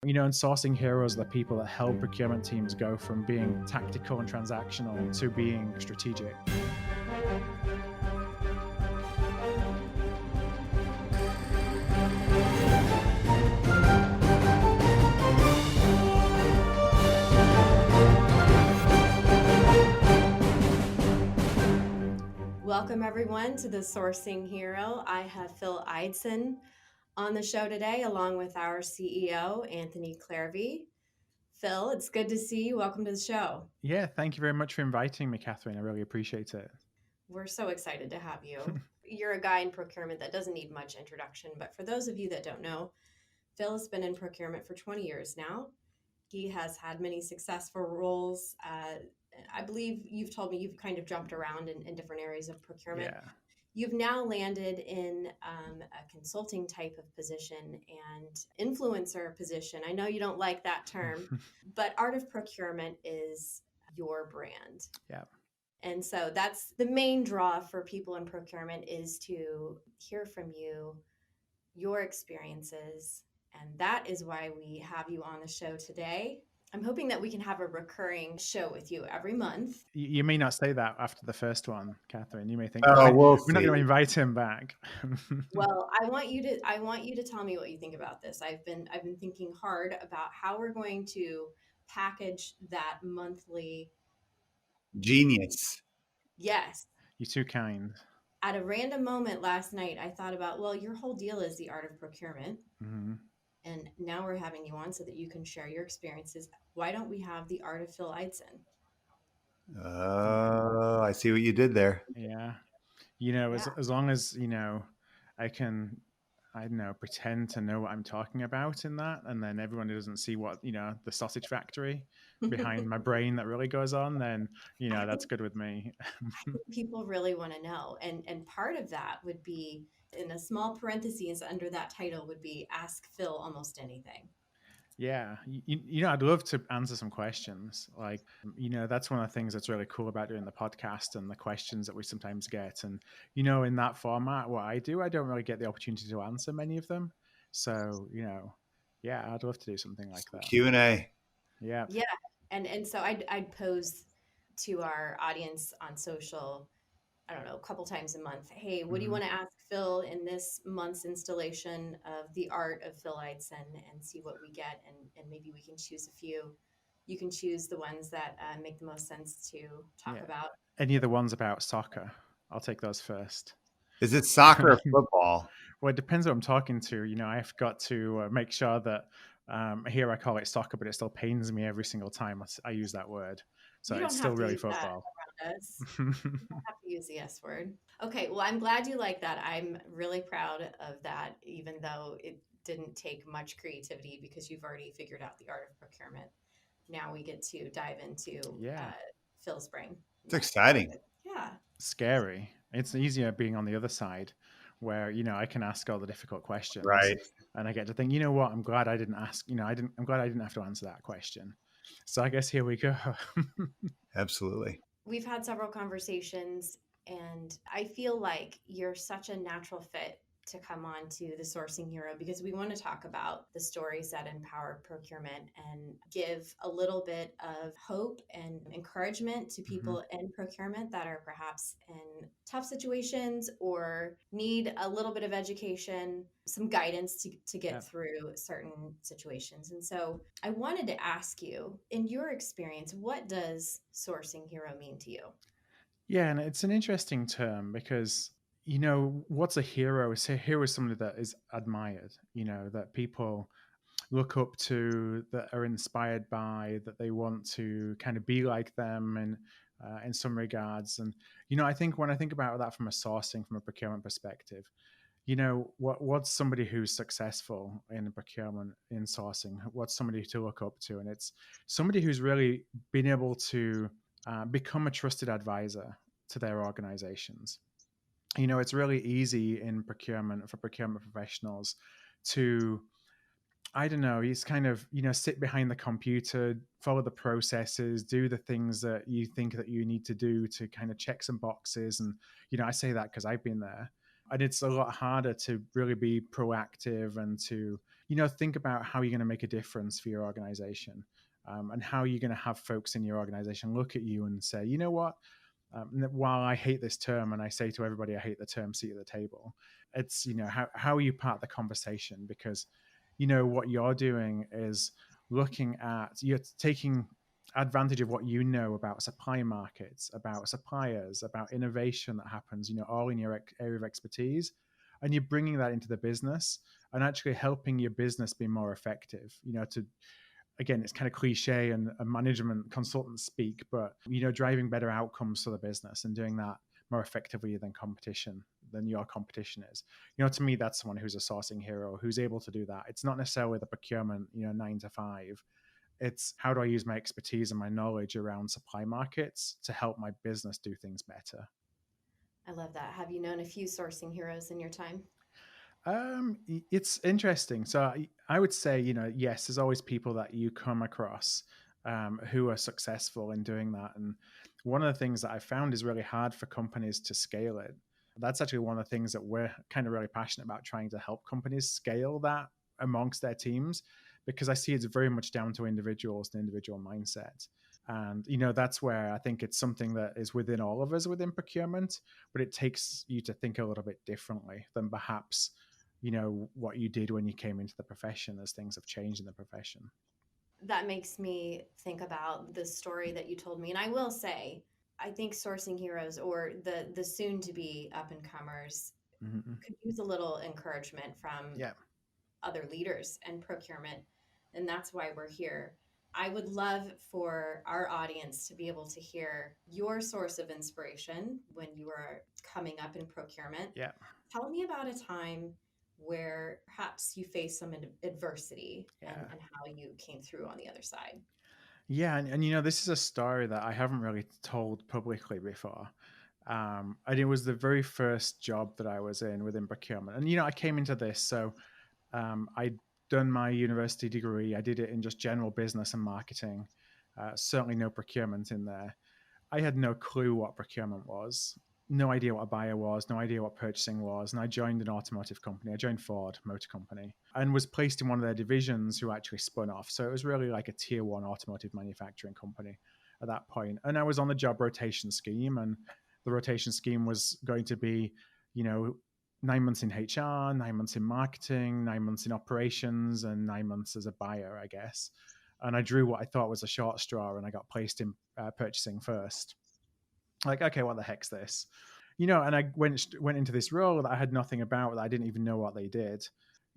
And sourcing heroes are the people that help procurement teams go from being tactical and transactional to being strategic. Welcome everyone to the Sourcing Hero. I have Phil Ideson on the show today, along with our CEO, Anthony Clairvy. Phil, it's good to see you. Welcome to the show. Yeah, thank you very much for inviting me, Catherine. I really appreciate it. We're so excited to have you. You're a guy in procurement that doesn't need much introduction, but for those of you that don't know, Phil has been in procurement for 20 years now. He has had many successful roles. I believe you've told me you've kind of jumped around in different areas of procurement. Yeah. You've now landed in a consulting type of position and influencer position. I know you don't like that term, but Art of Procurement is your brand. Yeah. And so that's the main draw for people in procurement, is to hear from you, your experiences. And that is why we have you on the show today. I'm hoping that we can have a recurring show with you every month. You may not say that after the first one, Catherine. You may think, we're not going to invite him back. Well, I want you to tell me what you think about this. I've been thinking hard about how we're going to package that monthly. Genius. Yes. You're too kind. At a random moment last night, I thought about, well, your whole deal is the art of procurement. Mm-hmm. And now we're having you on so that you can share your experiences. Why don't we have the art of Phil Ideson? Oh, I see what you did there. Yeah. As long as, I can, pretend to know what I'm talking about in that. And then everyone who doesn't see what, the sausage factory behind my brain that really goes on, then, that's good with me. People really want to know. And part of that would be, in a small parentheses under that title, would be ask Phil almost anything. Yeah. I'd love to answer some questions. Like, that's one of the things that's really cool about doing the podcast and the questions that we sometimes get. And, in that format, what I do, I don't really get the opportunity to answer many of them. So, yeah, I'd love to do something like that. Q&A. Yeah. Yeah. And so I'd pose to our audience on social, I don't know, a couple times a month. Hey, what do you want to ask Phil in this month's installation of the art of Phil Ideson, and see what we get. And maybe we can choose a few. You can choose the ones that make the most sense to talk about. Any of the ones about soccer, I'll take those first. Is it soccer or football? Well, it depends who I'm talking to. I've got to make sure that here I call it soccer, but it still pains me every single time I use that word. So it's still really football. You don't have to use the S word. Okay, well, I'm glad you like that. I'm really proud of that, even though it didn't take much creativity because you've already figured out the art of procurement. Now we get to dive into Phil's brain. It's exciting. Yeah. Scary. It's easier being on the other side where, I can ask all the difficult questions. Right. And I get to think, you know what, I'm glad I didn't ask, I'm glad I didn't have to answer that question. So I guess here we go. Absolutely. We've had several conversations, and I feel like you're such a natural fit to come on to the Sourcing Hero, because we want to talk about the stories that empower procurement and give a little bit of hope and encouragement to people in procurement that are perhaps in tough situations or need a little bit of education, some guidance to get through certain situations. And so I wanted to ask you, in your experience, what does Sourcing Hero mean to you? Yeah, and it's an interesting term because what's a hero? A hero is somebody that is admired, that people look up to, that are inspired by, that they want to kind of be like them and in some regards. And, I think when I think about that from a procurement perspective, what's somebody who's successful in procurement, in sourcing? What's somebody to look up to? And it's somebody who's really been able to become a trusted advisor to their organizations. It's really easy in procurement for procurement professionals to, I don't know, it's kind of, sit behind the computer, follow the processes, do the things that you think that you need to do to kind of check some boxes. And, I say that because I've been there. And it's a lot harder to really be proactive and to think about how you're going to make a difference for your organization, and how you're going to have folks in your organization look at you and say, you know what, while I hate this term, and I say to everybody, I hate the term seat at the table, it's, how are you part of the conversation? Because, what you're doing is you're taking advantage of what you know about supply markets, about suppliers, about innovation that happens, all in your area of expertise. And you're bringing that into the business and actually helping your business be more effective, to, again, it's kind of cliche and a management consultant speak, but driving better outcomes for the business and doing that more effectively than your competition is. To me, that's someone who's a sourcing hero, who's able to do that. It's not necessarily the procurement, 9 to 5. It's how do I use my expertise and my knowledge around supply markets to help my business do things better. I love that. Have you known a few sourcing heroes in your time? It's interesting. So I would say, yes, there's always people that you come across who are successful in doing that. And one of the things that I found is really hard for companies to scale it. That's actually one of the things that we're kind of really passionate about, trying to help companies scale that amongst their teams, because I see it's very much down to individuals and individual mindset. And, that's where I think it's something that is within all of us within procurement, but it takes you to think a little bit differently than perhaps what you did when you came into the profession, as things have changed in the profession. That makes me think about the story that you told me. And I will say, I think sourcing heroes, or the soon to be up and comers, could use a little encouragement from other leaders and procurement. And that's why we're here. I would love for our audience to be able to hear your source of inspiration when you were coming up in procurement. Yeah. Tell me about a time where perhaps you faced some adversity and how you came through on the other side. Yeah. And this is a story that I haven't really told publicly before. And it was the very first job that I was in within procurement. And, I came into this. So I'd done my university degree. I did it in just general business and marketing. Certainly no procurement in there. I had no clue what procurement was, no idea what a buyer was, no idea what purchasing was. And I joined an automotive company. I joined Ford Motor Company and was placed in one of their divisions who actually spun off. So it was really like a tier 1 automotive manufacturing company at that point. And I was on the job rotation scheme, and the rotation scheme was going to be, 9 months in HR, 9 months in marketing, 9 months in operations, and 9 months as a buyer, I guess. And I drew what I thought was a short straw, and I got placed in purchasing first. Like, okay, what the heck's this? And I went into this role that I had nothing about, that I didn't even know what they did,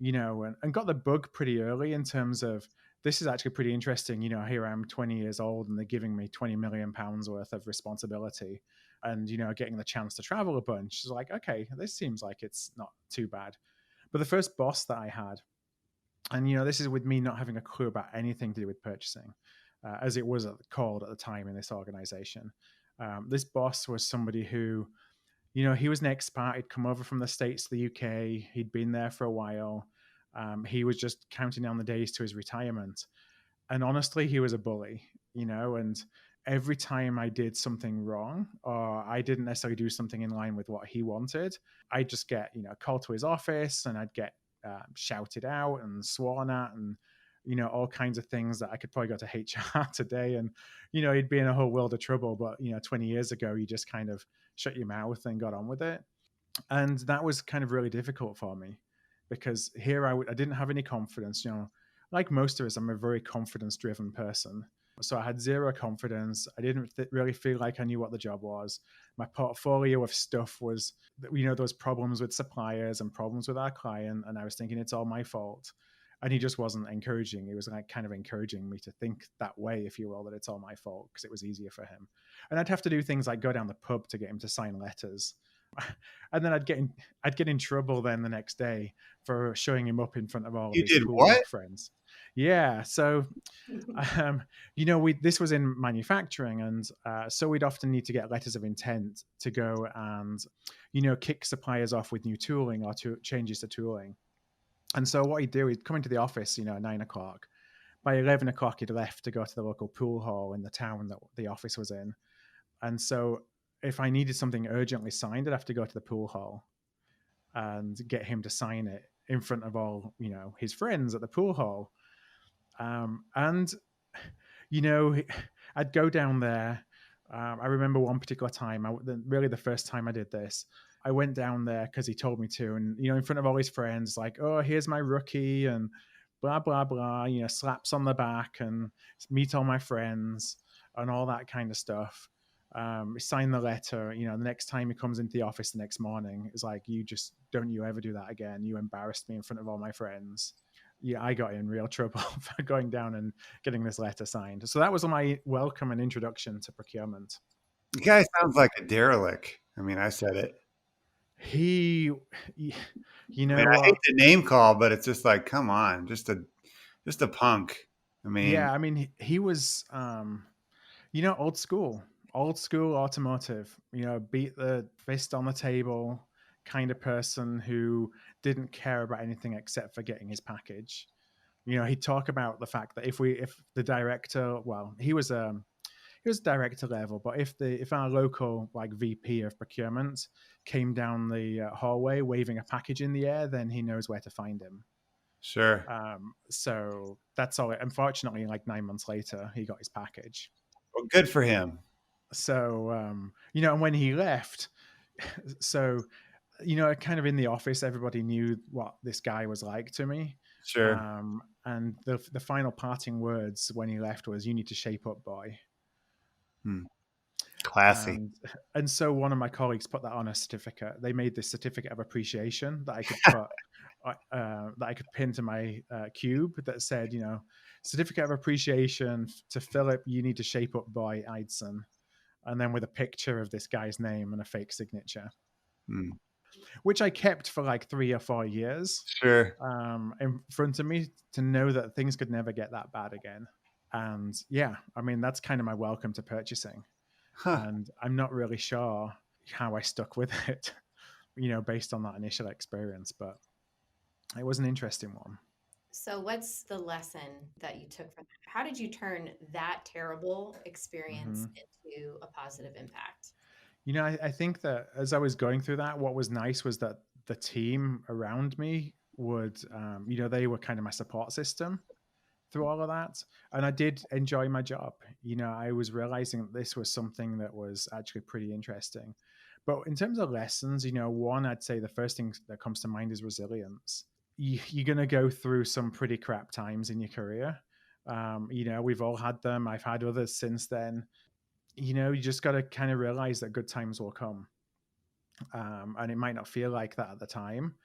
and got the bug pretty early in terms of, this is actually pretty interesting. Here I'm 20 years old and they're giving me £20 million worth of responsibility and, getting the chance to travel a bunch. It's like, okay, this seems like it's not too bad. But the first boss that I had, and, this is with me not having a clue about anything to do with purchasing, as it was called at the time in this organization. This boss was somebody who, he was an expat. He'd come over from the States to the UK. He'd been there for a while. He was just counting down the days to his retirement. And honestly, he was a bully, and every time I did something wrong, or I didn't necessarily do something in line with what he wanted, I'd just get, called to his office, and I'd get shouted out and sworn at, and, all kinds of things that I could probably go to HR today. And, he'd be in a whole world of trouble. But, 20 years ago, you just kind of shut your mouth and got on with it. And that was kind of really difficult for me, because here I didn't have any confidence. Like most of us, I'm a very confidence-driven person. So I had zero confidence. I didn't really feel like I knew what the job was. My portfolio of stuff was, there was problems with suppliers and problems with our client. And I was thinking it's all my fault. And he just wasn't encouraging. He was like kind of encouraging me to think that way, if you will, that it's all my fault, because it was easier for him. And I'd have to do things like go down the pub to get him to sign letters. And then I'd get in trouble then the next day for showing him up in front of all of his cool work friends. Yeah. So, this was in manufacturing. And so we'd often need to get letters of intent to go and, kick suppliers off with new tooling or changes to tooling. And so what he'd do, he'd come into the office, at 9 o'clock. By 11 o'clock, he'd left to go to the local pool hall in the town that the office was in. And so if I needed something urgently signed, I'd have to go to the pool hall and get him to sign it in front of all, his friends at the pool hall. And you know, I'd go down there. I remember one particular time, really the first time I did this, I went down there because he told me to, and in front of all his friends, like, "Oh, here's my rookie," and blah blah blah. Slaps on the back and meet all my friends and all that kind of stuff. Sign the letter. The next time he comes into the office the next morning, it's like, "You just don't you ever do that again. You embarrassed me in front of all my friends." Yeah, I got in real trouble for going down and getting this letter signed. So that was my welcome and introduction to procurement. The guy sounds like a derelict. I mean, I said it. He, you I mean, know I hate what? the name call, but it's just like, come on, just a punk. I mean, Yeah, I mean, he was, old school automotive, beat the fist on the table kind of person who didn't care about anything except for getting his package. He'd talk about the fact that if the director, well, he was director level, but if our local like VP of procurement came down the hallway waving a package in the air, then he knows where to find him. sure. So that's all. Unfortunately, like 9 months later, he got his package. Well, good for him. So and when he left, so kind of in the office, everybody knew what this guy was like to me. Sure. And the final parting words when he left was, "You need to shape up, boy." Hmm. Classy. And so one of my colleagues put that on a certificate. They made this certificate of appreciation that I could put that I could pin to my cube that said, certificate of appreciation to Philip. You need to shape up, boy, Ideson. And then with a picture of this guy's name and a fake signature, Hmm. which I kept for like 3 or 4 years Sure. in front of me to know that things could never get that bad again. And yeah, I mean, that's kind of my welcome to purchasing. Huh. And I'm not really sure how I stuck with it, based on that initial experience, but it was an interesting one. So, what's the lesson that you took from that? How did you turn that terrible experience Hmm. into a positive impact? I think that as I was going through that, what was nice was that the team around me would, they were kind of my support system through all of that. And I did enjoy my job. I was realizing that this was something that was actually pretty interesting. But in terms of lessons, one, I'd say the first thing that comes to mind is resilience. You're going to go through some pretty crap times in your career. We've all had them. I've had others since then. You just got to kind of realize that good times will come. And it might not feel like that at the time,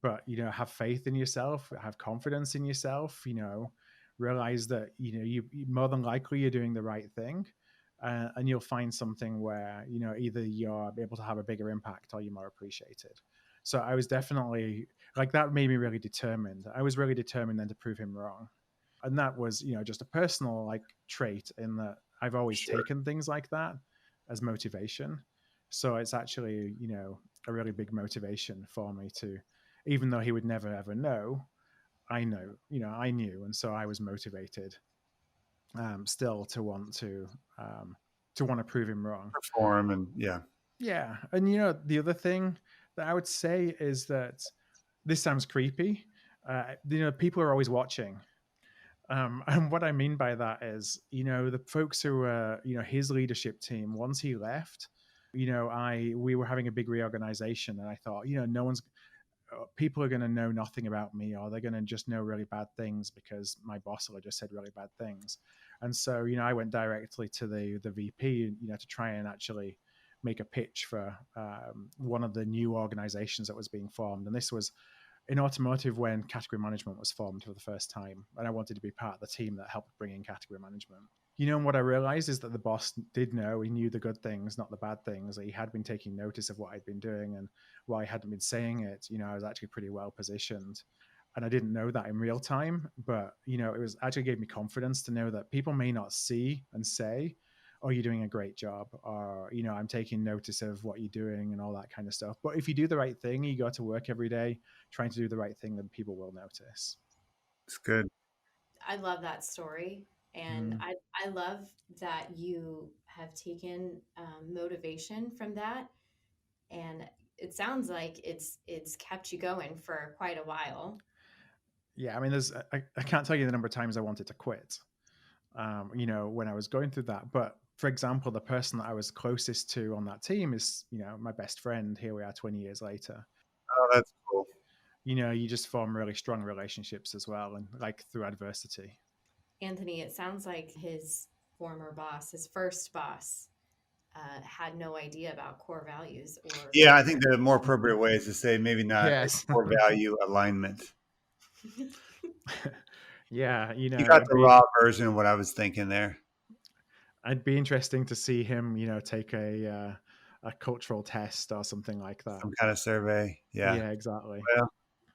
but have faith in yourself, have confidence in yourself. Realize that you more than likely you're doing the right thing, and you'll find something where either you're able to have a bigger impact or you're more appreciated. So I was definitely like that made me really determined. I was really determined then to prove him wrong, and that was just a personal like trait in that I've always Sure. taken things like that as motivation. So it's actually a really big motivation for me to, even though he would never ever know, I know, I knew, and so I was motivated still to want to prove him wrong. Perform and yeah. Yeah, and the other thing that I would say is that this sounds creepy. People are always watching. And what I mean by that is, the folks who were, his leadership team, once he left, we were having a big reorganization, and I thought, no one's, people are going to know nothing about me, or they're going to just know really bad things because my boss will have just said really bad things. And so, I went directly to the VP, to try and actually make a pitch for one of the new organizations that was being formed. And this was in automotive when category management was formed for the first time, and I wanted to be part of the team that helped bring in category management. And what I realized is that the boss did know. He knew the good things, not the bad things. He had been taking notice of what I'd been doing, and while I hadn't been saying it, I was actually pretty well positioned. And I didn't know that in real time, but it was actually gave me confidence to know that people may not see and say, "Oh, you're doing a great job," or "I'm taking notice of what you're doing," and all that kind of stuff. But if you do the right thing, you go to work every day trying to do the right thing, then people will notice. It's good. I love that story. And Mm. I love that you have taken motivation from that and it sounds like it's kept you going for quite a while. Yeah, I mean, I can't tell you the number of times I wanted to quit. When I was going through that. But for example, the person that I was closest to on that team is, my best friend. Here we are 20 years later. Oh, that's cool. You just form really strong relationships as well, and like through adversity. Anthony, it sounds like his former boss, his first boss, had no idea about core values or Yeah, I culture. think the more appropriate way is to say maybe not a Yes. core value alignment. Yeah, You got it'd the be raw version of what I was thinking there. I'd be interesting to see him, take a cultural test or something like that. Some kind of survey. Yeah. Yeah, exactly. Well,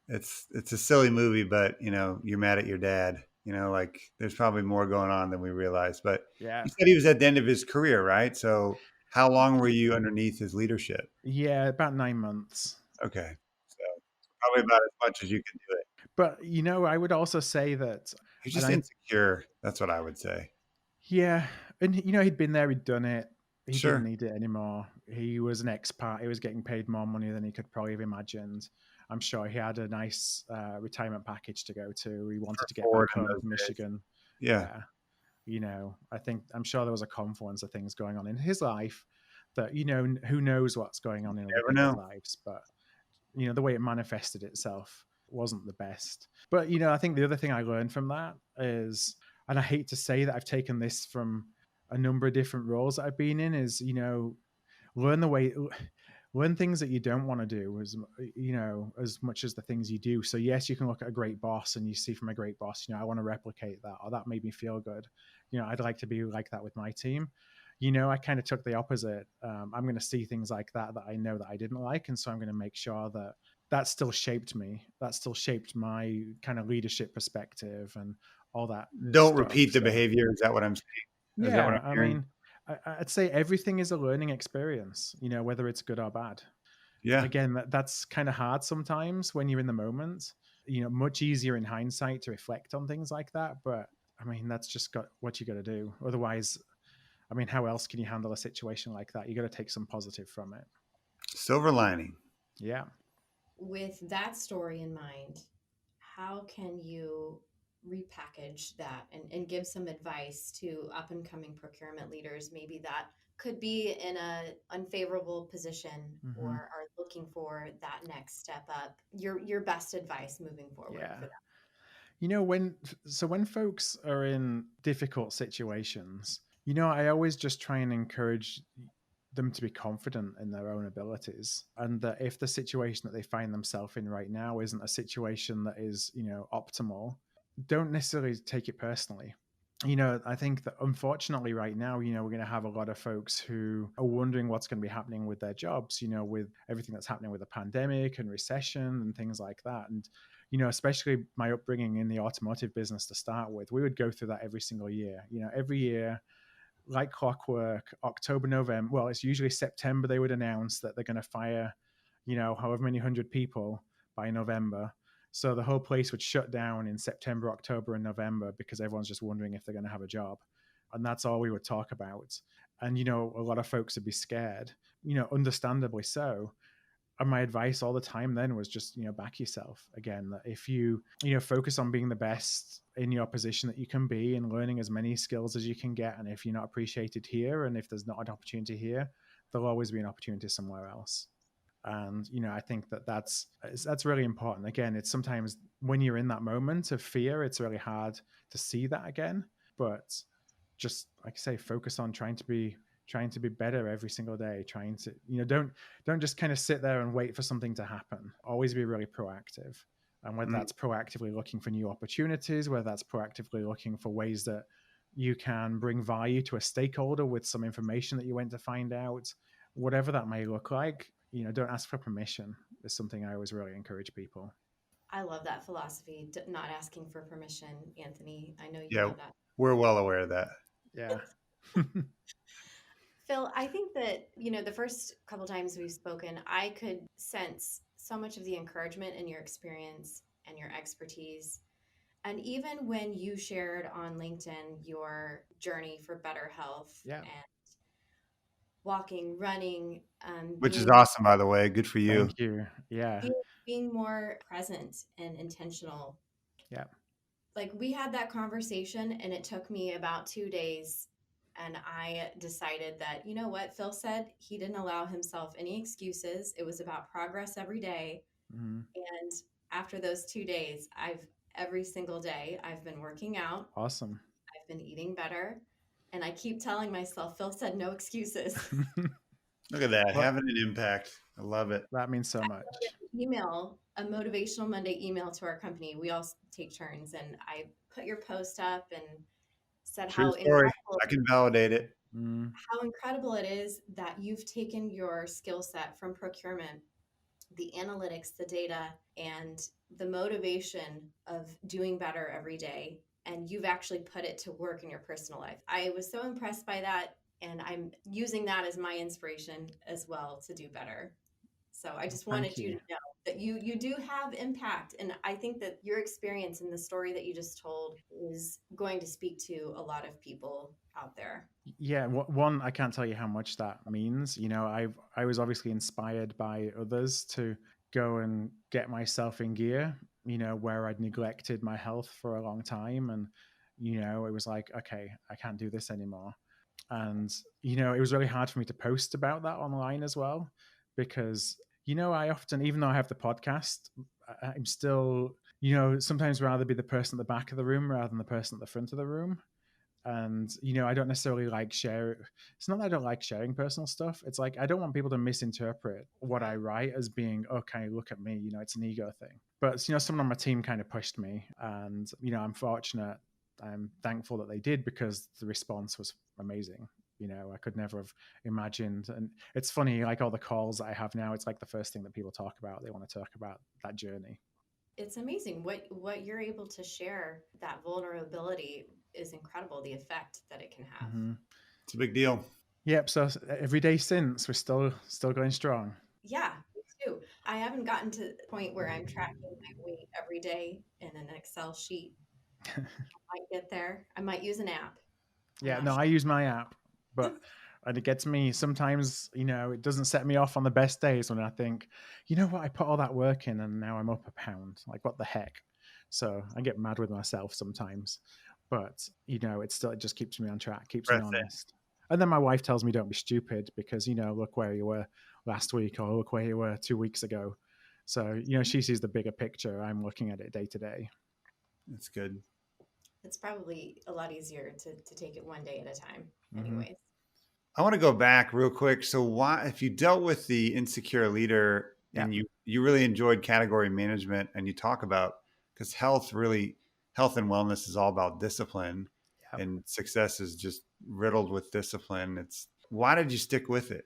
it's a silly movie, but you're mad at your dad. Like there's probably more going on than we realize. But Yeah. you said he was at the end of his career, right? So how long were you underneath his leadership? Yeah, about 9 months. Okay. So probably about as much as you can do it. But I would also say that, You're and just I insecure. That's what I would say. yeah, and he'd been there, he'd done it. He didn't Sure. need it anymore. He was an expat. He was getting paid more money than he could probably have imagined. I'm sure he had a nice retirement package to go to. He wanted For to get Ford back in home those to days. Michigan. Yeah. Yeah, I'm sure there was a confluence of things going on in his life that who knows what's going on in other Never people's know. lives, but the way it manifested itself wasn't the best. But I think the other thing I learned from that is, and I hate to say that I've taken this from a number of different roles that I've been in, is learn the way learn things that you don't want to do as much as the things you do. So yes, you can look at a great boss and you see from a great boss, I want to replicate that, or that made me feel good. I'd like to be like that with my team. I kind of took the opposite. I'm going to see things like that I know that I didn't like, and so I'm going to make sure that still shaped me. That still shaped my kind of leadership perspective and all that Don't stuff. repeat the So behavior. Is that what I'm saying? Is that what yeah, I'm I hearing? mean, I'd say everything is a learning experience. Whether it's good or bad. Yeah. Again, that's kind of hard sometimes when you're in the moment. Much easier in hindsight to reflect on things like that, but I mean, that's just got what you got to do. Otherwise, I mean, how else can you handle a situation like that? You got to take some positive from it. Silver lining. Yeah. With that story in mind, how can you repackage that and give some advice to up and coming procurement leaders, maybe that could be in a unfavorable position or Hmm. are looking for that next step up? Your best advice moving forward Yeah. for that. When folks are in difficult situations, I always just try and encourage them to be confident in their own abilities, and that if the situation that they find themselves in right now isn't a situation that is optimal, don't necessarily take it personally. I think that unfortunately right now, we're going to have a lot of folks who are wondering what's going to be happening with their jobs, with everything that's happening with the pandemic and recession and things like that. And, especially my upbringing in the automotive business to start with, we would go through that every single year. Every year, like clockwork, October, November. Well, it's usually September they would announce that they're going to fire, however many hundred people by November. So the whole place would shut down in September, October, and November because everyone's just wondering if they're going to have a job. And that's all we would talk about. And, a lot of folks would be scared, understandably so. And my advice all the time then was just back yourself again, that if you focus on being the best in your position that you can be and learning as many skills as you can get, and if you're not appreciated here and if there's not an opportunity here, there'll always be an opportunity somewhere else. And I think that's really important. Again, it's sometimes when you're in that moment of fear, it's really hard to see that again. But just like I say, focus on trying to be better every single day. Trying to don't just kind of sit there and wait for something to happen. Always be really proactive. And whether Mm. that's proactively looking for new opportunities, whether that's proactively looking for ways that you can bring value to a stakeholder with some information that you went to find out, whatever that may look like, don't ask for permission is something I always really encourage people. I love that philosophy, not asking for permission, Anthony. I know you Yeah. know that. We're well aware of that. Yeah. Phil, I think that, the first couple times we've spoken, I could sense so much of the encouragement in your experience and your expertise. And even when you shared on LinkedIn your journey for better health Yeah. and walking, running, Which is awesome, by the way. Good for you. Thank you. Yeah. being more present and intentional. Yeah. Like we had that conversation and it took me about 2 days. And I decided that, you know what, Phil said he didn't allow himself any excuses. It was about progress every day. Mm-hmm. And after those 2 days, every single day, I've been working out. Awesome. I've been eating better. And I keep telling myself, Phil said no excuses. Look at that, Well, having an impact. I love it. that means so much. Email, a motivational Monday email to our company. We all take turns, and I put your post up and said True story. I can validate it. how incredible it is that you've taken your skill set from procurement, the analytics, the data, and the motivation of doing better every day, and you've actually put it to work in your personal life. I was so impressed by that, and I'm using that as my inspiration as well to do better. So I just wanted you to know that you do have impact. And I think that your experience and the story that you just told is going to speak to a lot of people out there. Yeah, one, I can't tell you how much that means. You know, I was obviously inspired by others to go and get myself in gear, you know, where I'd neglected my health for a long time. And, you know, it was like, okay, I can't do this anymore. And, you know, it was really hard for me to post about that online as well, because, you know, I often, even though I have the podcast, I'm still, you know, sometimes rather be the person at the back of the room rather than the person at the front of the room. And, you know, I don't necessarily like share. It's not that I don't like sharing personal stuff. It's like, I don't want people to misinterpret what I write as being, okay, look at me, you know, it's an ego thing. But, you know, someone on my team kind of pushed me, and, you know, I'm fortunate. I'm thankful that they did, because the response was amazing. You know, I could never have imagined. And it's funny, like all the calls that I have now, it's like the first thing that people talk about. They want to talk about that journey. It's amazing what you're able to share. That vulnerability is incredible. The effect that it can have. Mm-hmm. It's a big deal. Yep. So every day since, we're still going strong. Yeah, me too. I haven't gotten to the point where I'm tracking my weight every day in an Excel sheet. I might get there. I might use an app. Yeah, no, I use my app, and it gets me sometimes. You know, it doesn't set me off on the best days when I think, you know what, I put all that work in and now I'm up a pound. Like, what the heck? So I get mad with myself sometimes, but you know, it just keeps me on track, keeps me honest. And then my wife tells me don't be stupid, because, you know, look where you were last week, or look where you were 2 weeks ago. So, you know, she sees the bigger picture. I'm looking at it day to day. That's good. It's probably a lot easier to take it one day at a time anyways. I want to go back real quick. So why, if you dealt with the insecure leader and you really enjoyed category management, and you talk about, because health and wellness is all about discipline, and success is just riddled with discipline. Why did you stick with it?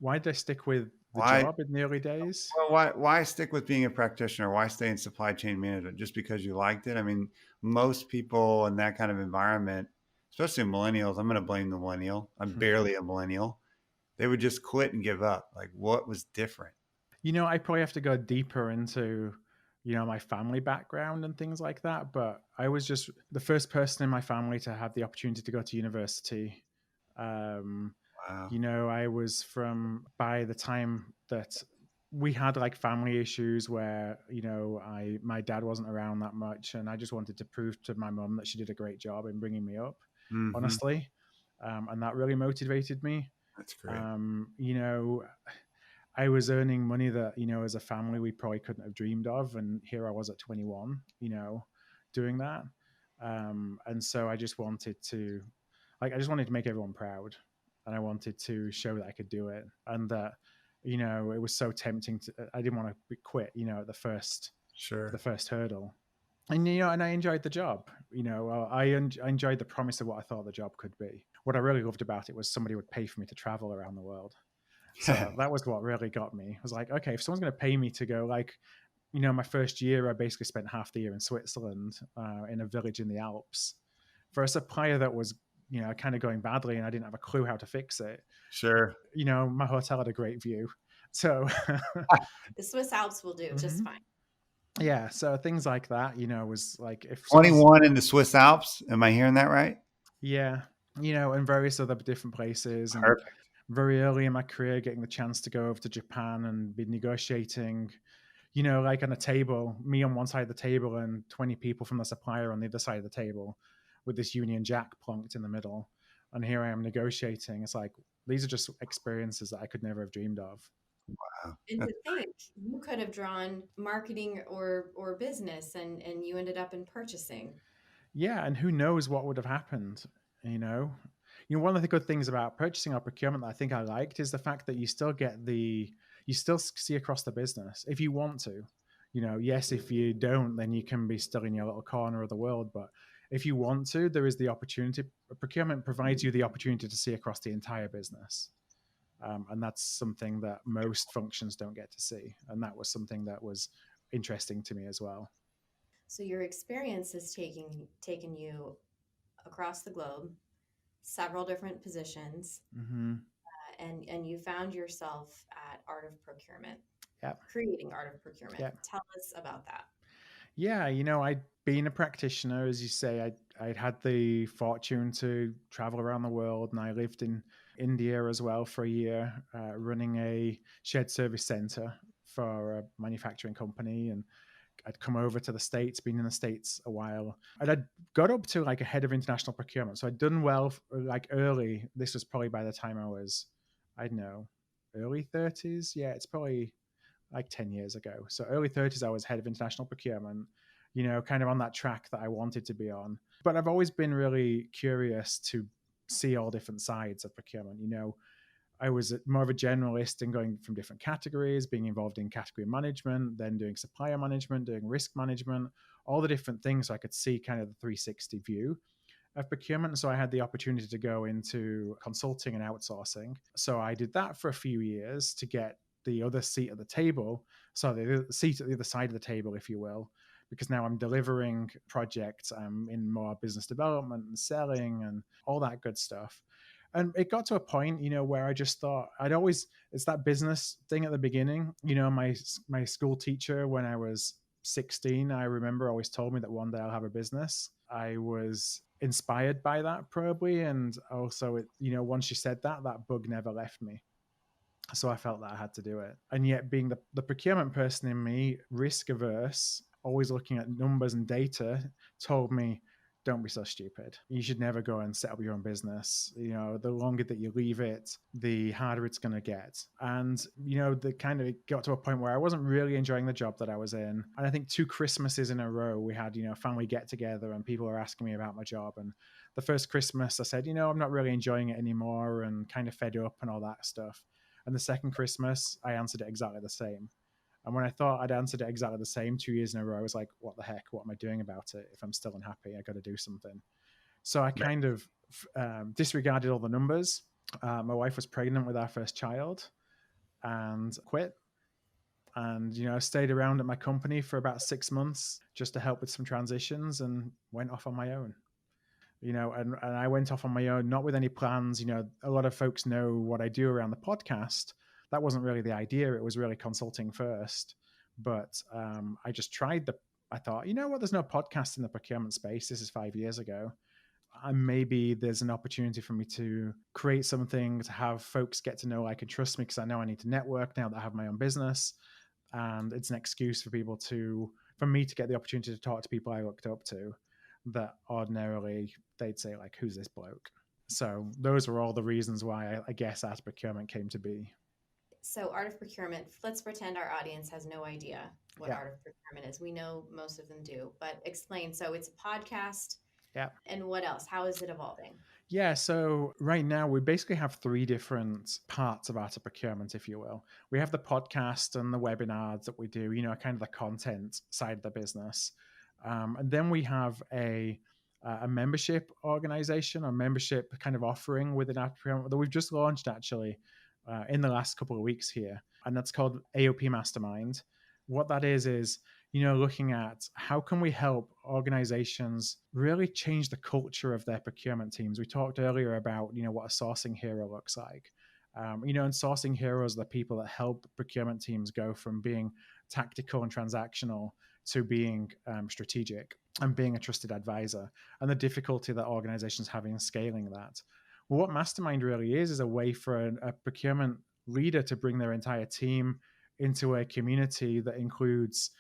Why did I stick with the job in the early days? Well, why stick with being a practitioner? Why stay in supply chain management? Just because you liked it? I mean, most people in that kind of environment, especially millennials, I'm going to blame the millennial. I'm barely a millennial. They would just quit and give up. Like, what was different? You know, I probably have to go deeper into, you know, my family background and things like that. But I was just the first person in my family to have the opportunity to go to university. Wow. You know, I was by the time that we had like family issues where, you know, my dad wasn't around that much, and I just wanted to prove to my mum that she did a great job in bringing me up, honestly. And that really motivated me. That's great. You know, I was earning money that, you know, as a family, we probably couldn't have dreamed of. And here I was at 21, you know, doing that. And so I just wanted to make everyone proud. And I wanted to show that I could do it. And that, you know, it was so tempting I didn't want to quit, you know, at the first hurdle. And, you know, and I enjoyed the job. You know, I enjoyed the promise of what I thought the job could be. What I really loved about it was somebody would pay for me to travel around the world. So that was what really got me. I was like, okay, if someone's going to pay me to go, like, you know, my first year, I basically spent half the year in Switzerland, in a village in the Alps, for a supplier that was, you know, kind of going badly, and I didn't have a clue how to fix it. Sure. You know, my hotel had a great view. So the Swiss Alps will do just fine. Yeah. So things like that, you know, was like, if 21 in the Swiss Alps. Am I hearing that right? Yeah. and various other different places. And Perfect. very early in my career, getting the chance to go over to Japan and be negotiating, like on a table, me on one side of the table and 20 people from the supplier on the other side of the table with this Union Jack plonked in the middle. And here I am negotiating. It's like, these are just experiences that I could never have dreamed of. Wow. And to That's think you could have drawn marketing or business and you ended up in purchasing. Yeah, and who knows what would have happened, you know? One of the good things about purchasing or procurement that I think I liked is the fact that you still see across the business if you want to. Yes, if you don't, then you can be still in your little corner of the world. But if you want to, there is the opportunity. Procurement provides you the opportunity to see across the entire business. And that's something that most functions don't get to see. And that was something that was interesting to me as well. So your experience has taken you across the globe, several different positions, Mm-hmm. and you found yourself at Art of Procurement, Yeah. creating Art of Procurement. Yeah. Tell us about that. Yeah, I'd been a practitioner, as you say. I'd had the fortune to travel around the world, and I lived in India as well for a year, running a shared service center for a manufacturing company. And I'd come over to the States, been in the States a while. And I'd got up to like a head of international procurement. So I'd done well, like early. This was probably by the time I was, I don't know, early 30s. Yeah, it's probably like 10 years ago. So early 30s, I was head of international procurement, kind of on that track that I wanted to be on. But I've always been really curious to see all different sides of procurement. I was more of a generalist in going from different categories, being involved in category management, then doing supplier management, doing risk management, all the different things. So I could see kind of the 360 view of procurement. So I had the opportunity to go into consulting and outsourcing. So I did that for a few years to get the other seat at the table. So the seat at the other side of the table, if you will, because now I'm delivering projects. I'm in more business development and selling and all that good stuff. And it got to a point, where I just thought it's that business thing at the beginning. My school teacher when I was 16, I remember always told me that one day I'll have a business. I was inspired by that probably. And also, once she said that bug never left me. So I felt that I had to do it. And yet, being the procurement person in me, risk averse, always looking at numbers and data, told me, don't be so stupid. You should never go and set up your own business. The longer that you leave it, the harder it's going to get. And, the kind of got to a point where I wasn't really enjoying the job that I was in. And I think 2 Christmases in a row, we had, family get together and people were asking me about my job. And the first Christmas I said, I'm not really enjoying it anymore and kind of fed up and all that stuff. And the second Christmas, I answered it exactly the same. And when I thought I'd answered it exactly the same 2 years in a row, I was like, what the heck? What am I doing about it? If I'm still unhappy, I got to do something. So I kind of disregarded all the numbers. My wife was pregnant with our first child and quit. And, stayed around at my company for about 6 months just to help with some transitions and went off on my own. And I went off on my own, not with any plans. A lot of folks know what I do around the podcast. That wasn't really the idea. It was really consulting first. But I just I thought, what, there's no podcast in the procurement space. This is 5 years ago. And maybe there's an opportunity for me to create something to have folks get to know, like, and trust me, because I know I need to network now that I have my own business. And it's an excuse for me to get the opportunity to talk to people I looked up to that ordinarily they'd say, like, who's this bloke? So those were all the reasons why I guess Art of Procurement came to be. So Art of Procurement, let's pretend our audience has no idea what Art of Procurement is. We know most of them do, but explain. So it's a podcast. Yeah. And what else? How is it evolving? Yeah, so right now we basically have 3 different parts of Art of Procurement, if you will. We have the podcast and the webinars that we do, kind of the content side of the business. And then we have a membership organization or membership kind of offering within Art of Procurement that we've just launched actually in the last couple of weeks here. And that's called AOP Mastermind. What that is, looking at how can we help organizations really change the culture of their procurement teams. We talked earlier about, what a sourcing hero looks like. And sourcing heroes are the people that help procurement teams go from being tactical and transactional to being strategic. and being a trusted advisor, and the difficulty that organizations have in scaling that. Well, what Mastermind really is a way for a procurement leader to bring their entire team into a community that includes,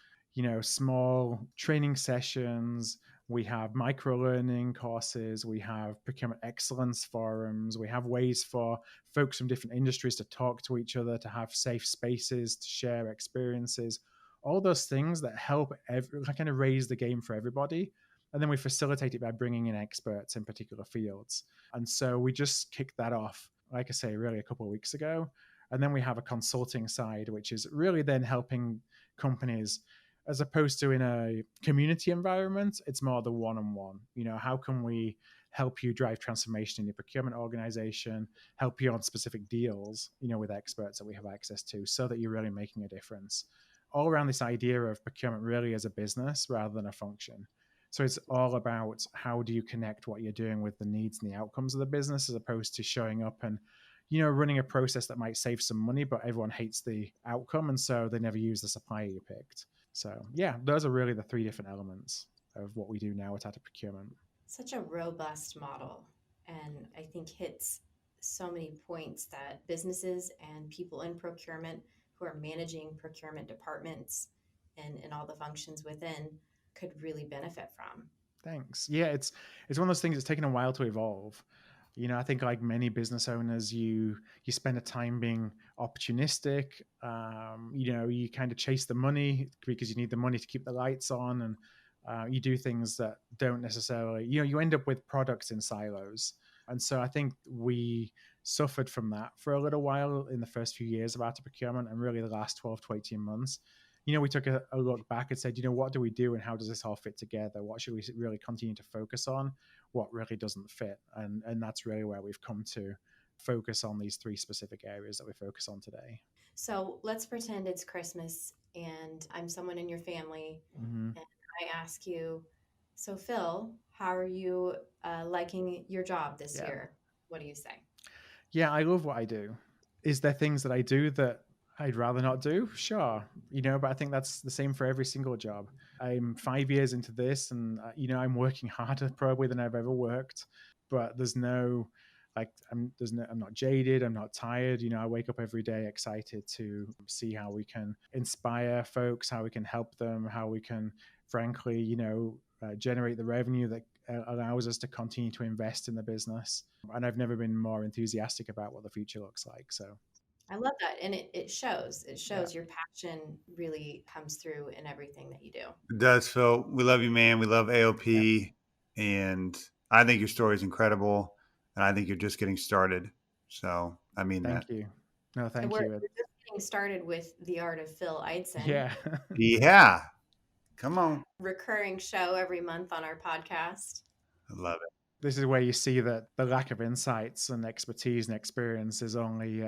small training sessions. We have micro learning courses. We have procurement excellence forums. We have ways for folks from different industries to talk to each other, to have safe spaces, to share experiences, all those things that help kind of raise the game for everybody. And then we facilitate it by bringing in experts in particular fields. And so we just kicked that off, like I say, really a couple of weeks ago. And then we have a consulting side, which is really then helping companies, as opposed to in a community environment, it's more the one-on-one. How can we help you drive transformation in your procurement organization, help you on specific deals, with experts that we have access to, so that you're really making a difference. All around this idea of procurement really as a business rather than a function. So it's all about how do you connect what you're doing with the needs and the outcomes of the business, as opposed to showing up and, running a process that might save some money, but everyone hates the outcome. And so they never use the supplier you picked. So yeah, those are really the three different elements of what we do now at Tata Procurement. Such a robust model, and I think hits so many points that businesses and people in procurement who are managing procurement departments and all the functions within could really benefit from. Thanks. Yeah, it's one of those things that's taken a while to evolve. I think like many business owners, you spend a time being opportunistic. You kind of chase the money because you need the money to keep the lights on, and you do things that don't necessarily, you end up with products in silos. And so I think we suffered from that for a little while in the first few years of Art of Procurement, and really the last 12 to 18 months. We took a look back and said, what do we do and how does this all fit together? What should we really continue to focus on? What really doesn't fit? And that's really where we've come to focus on these three specific areas that we focus on today. So let's pretend it's Christmas and I'm someone in your family, and I ask you, so Phil, how are you liking your job this year? What do you say? Yeah, I love what I do. Is there things that I do that I'd rather not do? Sure. But I think that's the same for every single job. I'm 5 years into this, and, I'm working harder probably than I've ever worked, but I'm not jaded. I'm not tired. I wake up every day excited to see how we can inspire folks, how we can help them, how we can, frankly, generate the revenue that allows us to continue to invest in the business. And I've never been more enthusiastic about what the future looks like. So I love that. And it shows. It shows your passion really comes through in everything that you do. It does, Phil. We love you, man. We love AOP. Yeah. And I think your story is incredible. And I think you're just getting started. So I mean thank you. No, thank you. We're just getting started with the art of Phil Ideson. Yeah. Yeah. Come on. Recurring show every month on our podcast. I love it. This is where you see that the lack of insights and expertise and experience is only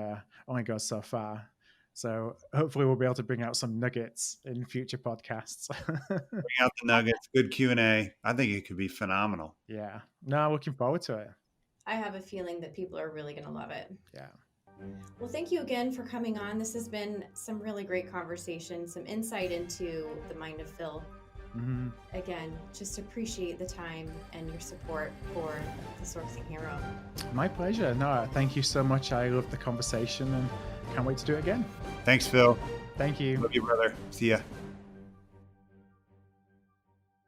goes so far. So hopefully we'll be able to bring out some nuggets in future podcasts. Bring out the nuggets. Good Q&A. I think it could be phenomenal. Yeah. No, looking forward to it. I have a feeling that people are really going to love it. Yeah. Well, thank you again for coming on. This has been some really great conversation, some insight into the mind of Phil. Mm-hmm. Again, just appreciate the time and your support for the Sourcing Hero. My pleasure. No, thank you so much. I loved the conversation and can't wait to do it again. Thanks, Phil. Thank you. Love you, brother. See ya.